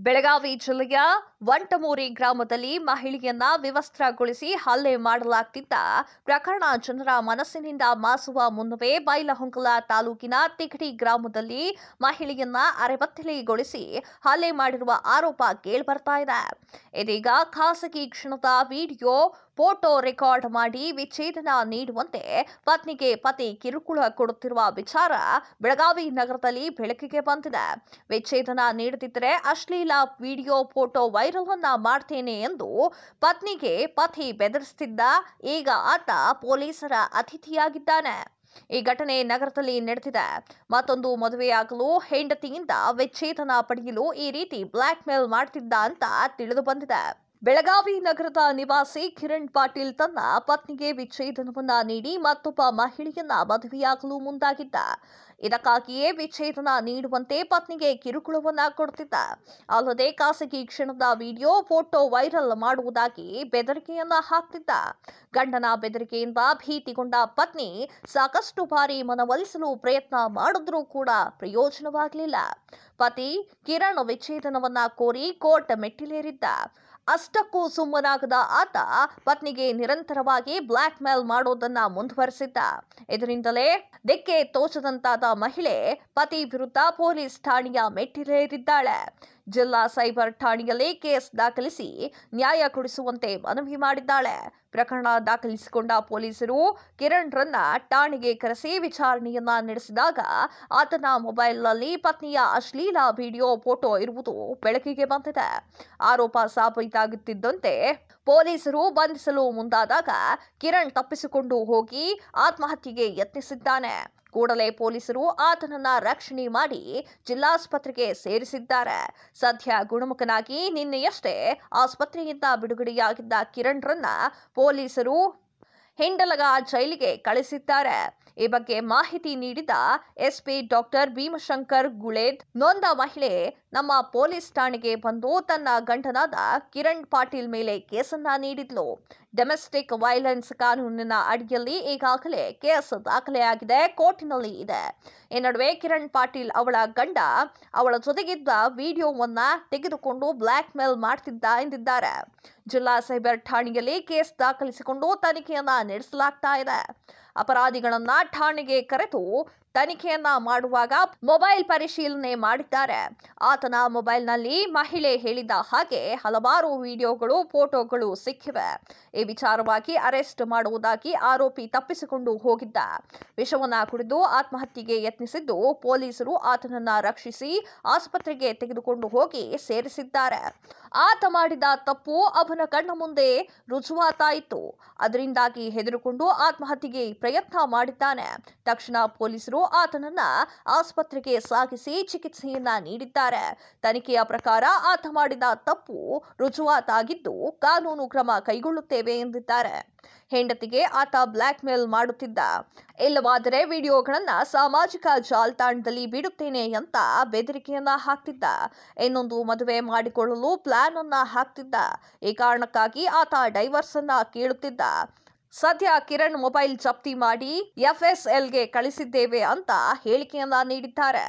ಬೆಳಗಾವಿ ಜಿಲ್ಲೆಯ ವಂಟಮೂರಿ ಗ್ರಾಮದಲ್ಲಿ ಮಹಿಳೆಯನ್ನ ವಿವಸ್ತ್ರಗೊಳಿಸಿ ಹಲ್ಲೆ ಮಾಡಲಾಗ್ತಿದ್ದ ಪ್ರಕರಣ ಜನರ ಮನಸ್ಸಿನಿಂದ ಮಾಸುವ ಮುನ್ನವೇ ಬೈಲಹೊಂಗಲ ತಾಲೂಕಿನ ತಿಗಡಿ ಗ್ರಾಮದಲ್ಲಿ ಮಹಿಳೆಯನ್ನ ಅರೆಬತ್ತಲೆಗೊಳಿಸಿ ಹಲ್ಲೆ ಮಾಡಿರುವ ಆರೋಪ ಕೇಳಿಬರ್ತಾ ಇದೆ. ಇದೀಗ ಖಾಸಗಿ ಕ್ಷಣದ ವಿಡಿಯೋ ಫೋಟೋ ರೆಕಾರ್ಡ್ ಮಾಡಿ ವಿಚ್ಛೇದನ ನೀಡುವಂತೆ ಪತ್ನಿಗೆ ಪತಿ ಕಿರುಕುಳ ಕೊಡುತ್ತಿರುವ ವಿಚಾರ ಬೆಳಗಾವಿ ನಗರದಲ್ಲಿ ಬೆಳಕಿಗೆ ಬಂದಿದೆ. ವಿಚ್ಛೇದನ ನೀಡದಿದ್ದರೆ ಅಶ್ಲೀಲ ವಿಡಿಯೋ ಫೋಟೋ ವೈರಲ್ ಅನ್ನ ಮಾಡ್ತೇನೆ ಎಂದು ಪತ್ನಿಗೆ ಪತಿ ಬೆದರಿಸುತ್ತಿದ್ದ. ಈಗ ಆತ ಪೊಲೀಸರ ಅತಿಥಿಯಾಗಿದ್ದಾನೆ. ಈ ಘಟನೆ ನಗರದಲ್ಲಿ ನಡೆದಿದೆ. ಮತ್ತೊಂದು ಮದುವೆಯಾಗಲು ಹೆಂಡತಿಯಿಂದ ವಿಚ್ಛೇದನ ಪಡೆಯಲು ಈ ರೀತಿ ಬ್ಲಾಕ್ ಮೇಲ್ ಮಾಡ್ತಿದ್ದ ಅಂತ ತಿಳಿದು ಬಂದಿದೆ. ಬೆಳಗಾವಿ ನಗರದ ನಿವಾಸಿ ಕಿರಣ್ ಪಾಟೀಲ್ ತನ್ನ ಪತ್ನಿಗೆ ವಿಚ್ಛೇದನವನ್ನ ನೀಡಿ ಮತ್ತೊಬ್ಬ ಮಹಿಳೆಯನ್ನ ಮದುವೆಯಾಗಲು ಮುಂದಾಗಿದ್ದ. ಇದಕ್ಕಾಗಿಯೇ ವಿಚ್ಛೇದನ ನೀಡುವಂತೆ ಪತ್ನಿಗೆ ಕಿರುಕುಳವನ್ನ ಕೊಡುತ್ತಿದ್ದ. ಅಲ್ಲದೆ ಖಾಸಗಿ ಕ್ಷಣದ ವಿಡಿಯೋ ಫೋಟೋ ವೈರಲ್ ಮಾಡುವುದಾಗಿ ಬೆದರಿಕೆಯನ್ನ ಹಾಕ್ತಿದ್ದ. ಗಂಡನ ಬೆದರಿಕೆಯಿಂದ ಭೀತಿಗೊಂಡ ಪತ್ನಿ ಸಾಕಷ್ಟು ಬಾರಿ ಮನವೊಲಿಸಲು ಪ್ರಯತ್ನ ಮಾಡಿದ್ರೂ ಕೂಡ ಪ್ರಯೋಜನವಾಗಲಿಲ್ಲ. ಪತಿ ಕಿರಣ್ ವಿಚ್ಛೇದನವನ್ನ ಕೋರಿ ಕೋರ್ಟ್ ಮೆಟ್ಟಿಲೇರಿದ್ದ. ಅಷ್ಟಕ್ಕೂ ಸುಮ್ಮನಾಗದ ಆತ ಪತ್ನಿಗೆ ನಿರಂತರವಾಗಿ ಬ್ಲಾಕ್ ಮೇಲ್ ಮಾಡೋದನ್ನ ಮುಂದುವರೆಸಿದ್ದ. ಇದರಿಂದಲೇ ದಿಕ್ಕೆ ತೋಚದಂತಾದ ಮಹಿಳೆ ಪತಿ ವಿರುದ್ಧ ಪೊಲೀಸ್ ಠಾಣೆಯ ಮೆಟ್ಟಿಲೇರಿದ್ದಾಳೆ. ಜಿಲ್ಲಾ ಸೈಬರ್ ಠಾಣೆಯಲ್ಲಿ ಕೇಸ್ ದಾಖಲಿಸಿ ನ್ಯಾಯ ಕೊಡಿಸುವಂತೆ ಮನವಿ ಮಾಡಿದ್ದಾಳೆ. ಪ್ರಕರಣ ದಾಖಲಿಸಿಕೊಂಡ ಪೊಲೀಸರು ಕಿರಣ್ರನ್ನ ಠಾಣೆಗೆ ಕರೆಸಿ ವಿಚಾರಣೆಯನ್ನ ನಡೆಸಿದಾಗ ಆತನ ಮೊಬೈಲ್ನಲ್ಲಿ ಪತ್ನಿಯ ಅಶ್ಲೀಲ ವಿಡಿಯೋ ಫೋಟೋ ಇರುವುದು ಬೆಳಕಿಗೆ ಬಂದಿದೆ. ಆರೋಪ ಸಾಬೀತಾಗುತ್ತಿದ್ದಂತೆ ಪೊಲೀಸರು ಬಂಧಿಸಲು ಮುಂದಾದಾಗ ಕಿರಣ್ ತಪ್ಪಿಸಿಕೊಂಡು ಹೋಗಿ ಆತ್ಮಹತ್ಯೆಗೆ ಯತ್ನಿಸಿದ್ದಾನೆ. ಕೂಡಲೇ ಪೊಲೀಸರು ಆತನನ್ನ ರಕ್ಷಣೆ ಮಾಡಿ ಜಿಲ್ಲಾಸ್ಪತ್ರೆಗೆ ಸೇರಿಸಿದ್ದಾರೆ. ಸದ್ಯ ಗುಣಮುಖನಾಗಿ ನಿನ್ನೆಯಷ್ಟೇ ಆಸ್ಪತ್ರೆಯಿಂದ ಬಿಡುಗಡೆಯಾಗಿದ್ದ ಕಿರಣ್ರನ್ನ ಪೊಲೀಸರು ಹಿಂಡಲಗ ಜೈಲಿಗೆ ಕಳಿಸಿದ್ದಾರೆ. ಈ ಬಗ್ಗೆ ಮಾಹಿತಿ ನೀಡಿದ ಎಸ್ಪಿ ಡಾಕ್ಟರ್ ಭೀಮಶಂಕರ್ ಗುಳೇದ್, ನೊಂದ ಮಹಿಳೆ ನಮ್ಮ ಪೊಲೀಸ್ ಠಾಣೆಗೆ ಬಂದು ತನ್ನ ಗಂಡನಾದ ಕಿರಣ್ ಪಾಟೀಲ್ ಮೇಲೆ ಕೇಸನ್ನ ನೀಡಿದ್ಲು. ಡೊಮೆಸ್ಟಿಕ್ ವೈಲೆನ್ಸ್ ಕಾನೂನಿನ ಅಡಿಯಲ್ಲಿ ಈಗಾಗಲೇ ಕೇಸ್ ದಾಖಲೆಯಾಗಿದೆ, ಕೋರ್ಟಿನಲ್ಲಿ ಇದೆ. ಈ ನಡುವೆ ಕಿರಣ್ ಪಾಟೀಲ್ ಅವಳ ಗಂಡ ಅವಳ ಜೊತೆಗಿದ್ದ ವಿಡಿಯೋವನ್ನ ತೆಗೆದುಕೊಂಡು ಬ್ಲಾಕ್ ಮೇಲ್ ಮಾಡ್ತಿದ್ದ ಎಂದಿದ್ದಾರೆ. ಜಿಲ್ಲಾ ಸೈಬರ್ ಠಾಣೆಯಲ್ಲಿ ಕೇಸ್ ದಾಖಲಿಸಿಕೊಂಡು ತನಿಖೆಯನ್ನ ನಡೆಸಲಾಗ್ತಾ ಇದೆ. ಅಪರಾಧಿಗಳನ್ನ ಠಾಣೆಗೆ ಕರೆದು ತನಿಖೆಯನ್ನ ಮಾಡುವಾಗ ಮೊಬೈಲ್ ಪರಿಶೀಲನೆ ಮಾಡಿದ್ದಾರೆ. ಆತನ ಮೊಬೈಲ್ನಲ್ಲಿ ಮಹಿಳೆ ಹೇಳಿದ ಹಾಗೆ ಹಲವಾರು ವಿಡಿಯೋಗಳು, ಫೋಟೋಗಳು ಸಿಕ್ಕಿವೆ. ಈ ವಿಚಾರವಾಗಿ ಅರೆಸ್ಟ್ ಮಾಡುವುದಾಗಿ ಆರೋಪಿ ತಪ್ಪಿಸಿಕೊಂಡು ಹೋಗಿದ್ದ. ವಿಷವನ್ನ ಕುಡಿದು ಆತ್ಮಹತ್ಯೆಗೆ ಯತ್ನಿಸಿದ್ದು ಪೊಲೀಸರು ಆತನನ್ನ ರಕ್ಷಿಸಿ ಆಸ್ಪತ್ರೆಗೆ ತೆಗೆದುಕೊಂಡು ಹೋಗಿ ಸೇರಿಸಿದ್ದಾರೆ. ಆತ ಮಾಡಿದ ತಪ್ಪು ಅವನ ಕಣ್ಣ ಮುಂದೆ ರುಜುವಾತಾಯಿತು. ಅದರಿಂದಾಗಿ ಹೆದರಿಕೊಂಡು ಆತ್ಮಹತ್ಯೆಗೆ ಪ್ರಯತ್ನ ಮಾಡಿದ್ದಾನೆ. ತಕ್ಷಣ ಪೊಲೀಸರು ಆತನನ್ನ ಆಸ್ಪತ್ರೆಗೆ ಸಾಗಿಸಿ ಚಿಕಿತ್ಸೆಯನ್ನ ನೀಡಿದ್ದಾರೆ. ತನಿಖೆಯ ಪ್ರಕಾರ ಆತ ಮಾಡಿದ ತಪ್ಪು ರುಜುವಾತಾಗಿದ್ದು ಕಾನೂನು ಕ್ರಮ ಕೈಗೊಳ್ಳುತ್ತೇವೆ ಎಂದಿದ್ದಾರೆ. ಹೆಂಡತಿಗೆ ಆತ ಬ್ಲಾಕ್ ಮೇಲ್ ಮಾಡುತ್ತಿದ್ದ. ಇಲ್ಲವಾದರೆ ವಿಡಿಯೋಗಳನ್ನ ಸಾಮಾಜಿಕ ಜಾಲತಾಣದಲ್ಲಿ ಬಿಡುತ್ತೇನೆ ಅಂತ ಬೆದರಿಕೆಯನ್ನ ಹಾಕ್ತಿದ್ದ. ಇನ್ನೊಂದು ಮದುವೆ ಮಾಡಿಕೊಳ್ಳಲು ಪ್ಲಾನ್ ಅನ್ನ ಹಾಕ್ತಿದ್ದ. ಈ ಕಾರಣಕ್ಕಾಗಿ ಆತ ಡೈವರ್ಸ್ ಅನ್ನ ಕೇಳುತ್ತಿದ್ದ. ಸದ್ಯ ಕಿರಣ್ ಮೊಬೈಲ್ ಜಪ್ತಿ ಮಾಡಿ FSLಗೆ ಕಳಿಸಿದ್ದೇವೆ ಅಂತ ಹೇಳಿಕೆಯನ್ನ ನೀಡಿದ್ದಾರೆ.